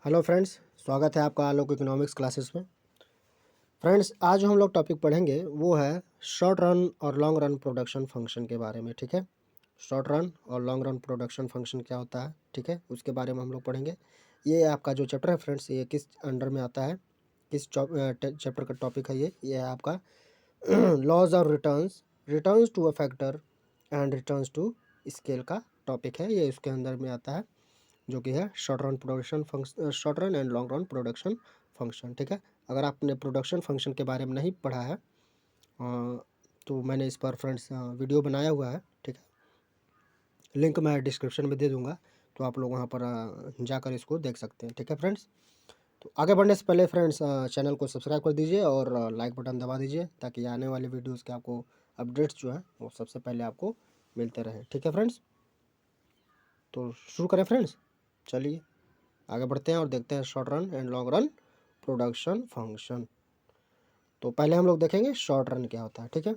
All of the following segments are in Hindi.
हेलो फ्रेंड्स, स्वागत है आपका आलोक इकोनॉमिक्स क्लासेस में। फ्रेंड्स, आज जो हम लोग टॉपिक पढ़ेंगे वो है शॉर्ट रन और लॉन्ग रन प्रोडक्शन फंक्शन के बारे में। ठीक है, शॉर्ट रन और लॉन्ग रन प्रोडक्शन फंक्शन क्या होता है, ठीक है, उसके बारे में हम लोग पढ़ेंगे। ये आपका जो चैप्टर है फ्रेंड्स, ये किस अंडर में आता है, किस चैप्टर का टॉपिक है ये है आपका लॉज और returns, returns to a factor and returns to scale का टॉपिक है। ये उसके अंदर में आता है, जो कि है short run production function, short run and long run production function. ठीक है, अगर आपने प्रोडक्शन फंक्शन के बारे में नहीं पढ़ा है तो मैंने इस पर फ्रेंड्स वीडियो बनाया हुआ है। ठीक है, लिंक मैं डिस्क्रिप्शन में दे दूंगा, तो आप लोग वहाँ पर जाकर इसको देख सकते हैं। ठीक है फ्रेंड्स, तो आगे बढ़ने से पहले फ्रेंड्स चैनल को सब्सक्राइब कर दीजिए और लाइक बटन दबा दीजिए, ताकि आने वाले वीडियोज़ के आपको अपडेट्स जो है वो सबसे पहले आपको मिलते रहें। ठीक है फ्रेंड्स, तो शुरू करें फ्रेंड्स। चलिए आगे बढ़ते हैं और देखते हैं short run and long run production function. तो पहले हम लोग देखेंगे शॉर्ट रन क्या होता है। ठीक है,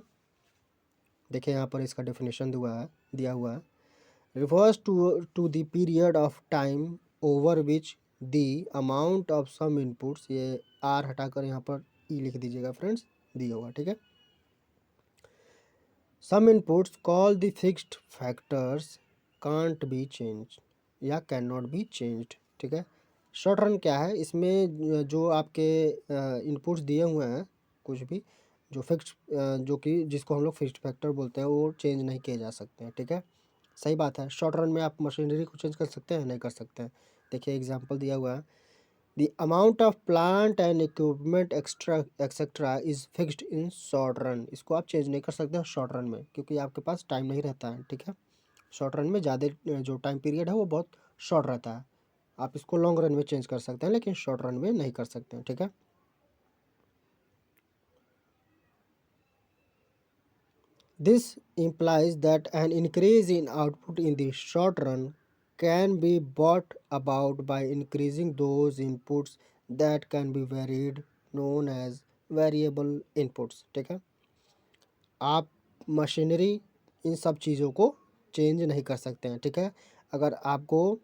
देखिए यहाँ पर इसका डेफिनेशन दिया हुआ है। Refers to the period of time over which the amount of some inputs, ये आर हटाकर यहाँ पर ई लिख दीजिएगा फ्रेंड्स, दिया हुआ। ठीक है, some inputs call the fixed factors can't be change या कैन नॉट बी चेंज्ड। ठीक है, शॉर्ट रन क्या है, इसमें जो आपके इनपुट्स दिए हुए हैं, कुछ भी जो फिक्स्ड जो कि जिसको हम लोग फिक्स्ड फैक्टर बोलते हैं, वो चेंज नहीं किए जा सकते हैं। ठीक है, सही बात है। शॉर्ट रन में आप मशीनरी को चेंज कर सकते हैं, नहीं कर सकते हैं। देखिए एग्जांपल दिया हुआ है, the amount of plant and equipment extra etcetera is fixed in short run. इसको आप चेंज नहीं कर सकते हैं शॉर्ट रन में, क्योंकि आपके पास टाइम नहीं रहता है। ठीक है, शॉर्ट रन में ज़्यादा जो टाइम पीरियड है वो बहुत शॉर्ट रहता है। आप इसको लॉन्ग रन में चेंज कर सकते हैं, लेकिन शॉर्ट रन में नहीं कर सकते हैं। ठीक है, this implies that an increase in output in the short run can be brought about by increasing those inputs that can be varied, known as variable inputs। ठीक है, आप मशीनरी इन सब चीज़ों को चेंज नहीं कर सकते हैं। ठीक है, अगर आपको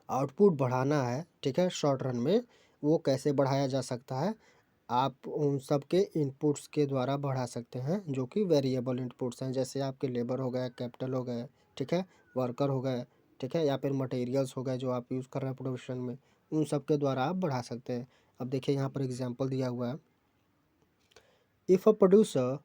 आउटपुट बढ़ाना है, ठीक है, शॉर्ट रन में, वो कैसे बढ़ाया जा सकता है, आप उन सब के इनपुट्स के द्वारा बढ़ा सकते हैं, जो कि वेरिएबल इनपुट्स हैं। जैसे आपके लेबर हो गए, कैपिटल हो गए, ठीक है, वर्कर हो गए, ठीक है, या फिर मटेरियल्स हो गए जो आप यूज़ कर रहे हैं प्रोडक्शन में, उन सब के द्वारा आप बढ़ा सकते हैं। अब देखिए यहाँ पर एग्जांपल दिया हुआ है, if a producer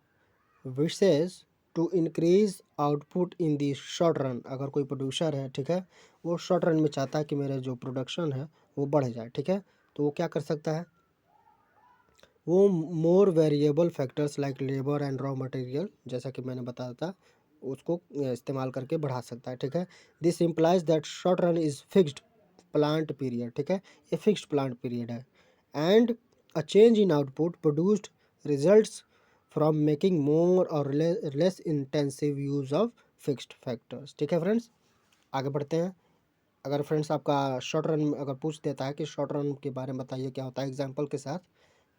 wishes to increase output in the short run, अगर कोई प्रोड्यूसर है, ठीक है, वो शॉर्ट रन में चाहता है कि मेरे जो प्रोडक्शन है वो बढ़ जाए। ठीक है, तो वो क्या कर सकता है, वो more variable factors like labour and raw material, जैसा कि मैंने बताया था, उसको इस्तेमाल करके बढ़ा सकता है। ठीक है, this implies that short run is fixed plant period. ठीक है, ये फिक्स्ड प्लांट पीरियड है, and a change in output produced results from making more और less intensive use of fixed factors. ठीक है फ्रेंड्स, आगे बढ़ते हैं। अगर फ्रेंड्स आपका शॉर्ट रन अगर पूछ देता है कि शॉर्ट रन के बारे में बताइए क्या होता है एग्जाम्पल के साथ,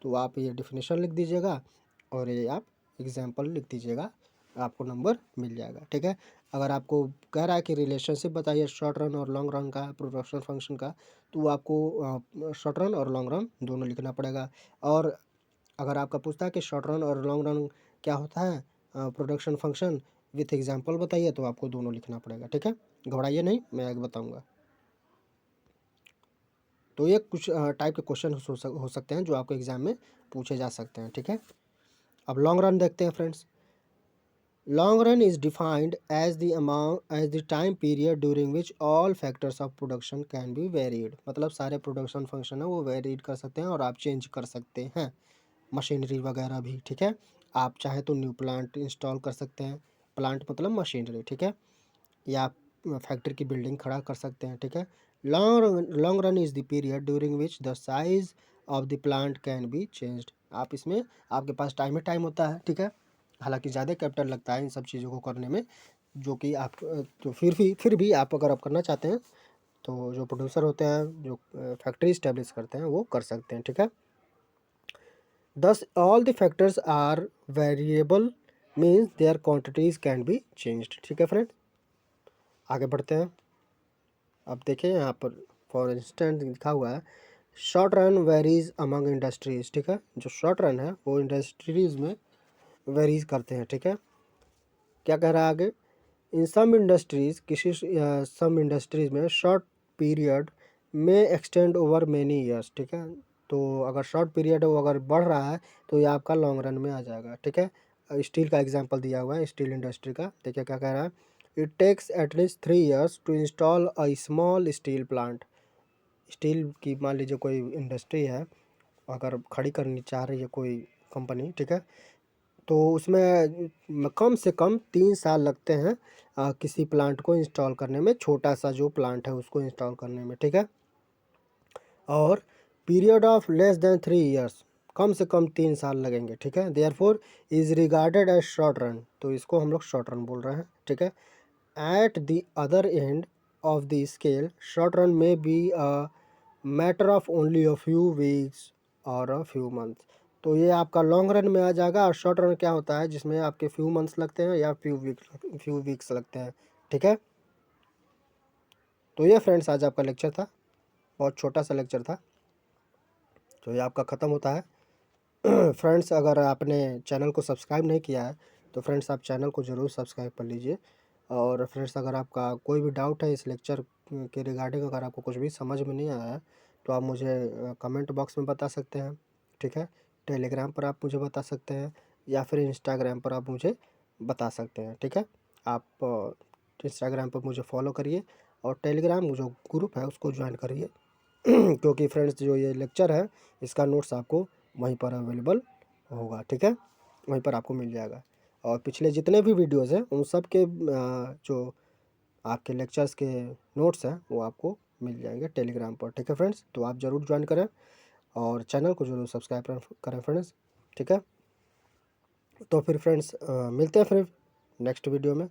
तो आप ये डेफिनेशन लिख दीजिएगा और ये आप एग्जाम्पल लिख दीजिएगा, आपको नंबर मिल जाएगा। ठीक है, अगर आपको कह रहा है कि रिलेशनशिप बताइए शॉर्ट रन और लॉन्ग रन का, प्रोडक्शन फंक्शन का, तो आपको शॉर्ट रन और लॉन्ग रन दोनों लिखना पड़ेगा। और अगर आपका पूछता है कि शॉर्ट रन और लॉन्ग रन क्या होता है प्रोडक्शन फंक्शन विथ एग्जाम्पल बताइए, तो आपको दोनों लिखना पड़ेगा। ठीक है, घबराइए नहीं, मैं आगे बताऊँगा। तो ये कुछ टाइप के क्वेश्चन हो सकते हैं जो आपको एग्जाम में पूछे जा सकते हैं। ठीक है, अब लॉन्ग रन देखते हैं friends. Long run is defined as the amount as the time period during which all factors of production can be varied, मतलब सारे प्रोडक्शन फंक्शन है वो वेरीड कर सकते हैं और आप चेंज कर सकते हैं, मशीनरी वगैरह भी। ठीक है, आप चाहे तो न्यू प्लांट इंस्टॉल कर सकते हैं, प्लांट मतलब मशीनरी। ठीक है, या आप फैक्ट्री की बिल्डिंग खड़ा कर सकते हैं। ठीक है, long run is the period during which the size of the plant can be changed. आप इसमें आपके पास टाइम ही टाइम होता है। ठीक है, हालांकि ज़्यादा कैपिटल लगता है इन सब चीज़ों को करने में, जो कि आप तो फिर भी आप अगर आप करना चाहते हैं तो जो प्रोड्यूसर होते हैं, जो फैक्ट्री इस्टेब्लिश करते हैं, वो कर सकते हैं। ठीक है, thus all the factors are variable means their quantities can be changed. ठीक है फ्रेंड, आगे बढ़ते हैं। अब देखिए यहाँ पर फॉर इंस्टेंस लिखा हुआ है short run varies among industries, ठीक है। जो शॉर्ट रन है वो इंडस्ट्रीज में वेरीज करते हैं, ठीक है। क्या कह रहा है आगे, इन सम इंडस्ट्रीज, किसी सम इंडस्ट्रीज में शॉर्ट पीरियड में एक्सटेंड ओवर मेनी ईयर्स, ठीक है। तो अगर शॉर्ट पीरियड है वो अगर बढ़ रहा है तो ये आपका लॉन्ग रन में आ जाएगा, ठीक है। स्टील का एग्जांपल दिया हुआ है, स्टील इंडस्ट्री का। देखिए क्या कह रहा है, it takes at least 3 years to install a small steel plant. Steel की मान लीजिए कोई इंडस्ट्री है, अगर खड़ी करनी चाह रही है कोई कंपनी, ठीक है, तो उसमें कम से कम 3 साल लगते हैं किसी प्लांट को इंस्टॉल करने में, छोटा सा जो प्लांट है उसको इंस्टॉल करने में, ठीक है। और period of less than 3 years, कम से कम 3 साल लगेंगे, ठीक है। Therefore is regarded as short run, तो इसको हम लोग शॉर्ट रन बोल रहे हैं, ठीक है। At the other end of the scale short run में be a matter of only a few weeks और अ फ्यू मंथ्स। तो ये आपका लॉन्ग रन में आ जाएगा। और शॉर्ट रन क्या होता है, जिसमें आपके फ्यू मंथ्स लगते हैं या फ्यू वीक्स लगते हैं, ठीक है। तो ये फ्रेंड्स आज आपका लेक्चर था, बहुत छोटा सा लेक्चर था, तो ये आपका ख़त्म होता है। फ्रेंड्स अगर आपने चैनल को सब्सक्राइब नहीं किया है तो फ्रेंड्स आप चैनल को ज़रूर सब्सक्राइब कर लीजिए। और फ्रेंड्स अगर आपका कोई भी डाउट है इस लेक्चर के रिगार्डिंग, अगर आपको कुछ भी समझ में नहीं आया है तो आप मुझे कमेंट बॉक्स में बता सकते हैं, ठीक है। टेलीग्राम पर आप मुझे बता सकते हैं या फिर इंस्टाग्राम पर आप मुझे बता सकते हैं, ठीक है। आप इंस्टाग्राम पर मुझे फॉलो करिए और टेलीग्राम जो ग्रुप है उसको ज्वाइन करिए। क्योंकि फ्रेंड्स जो ये लेक्चर है इसका नोट्स आपको वहीं पर अवेलेबल होगा, ठीक है, वहीं पर आपको मिल जाएगा। और पिछले जितने भी वीडियोस हैं उन सब के जो आपके लेक्चर्स के नोट्स हैं वो आपको मिल जाएंगे टेलीग्राम पर, ठीक है फ्रेंड्स। तो आप ज़रूर ज्वाइन करें और चैनल को ज़रूर सब्सक्राइब करें फ्रेंड्स, ठीक है। तो फिर फ्रेंड्स मिलते हैं फिर नेक्स्ट वीडियो में।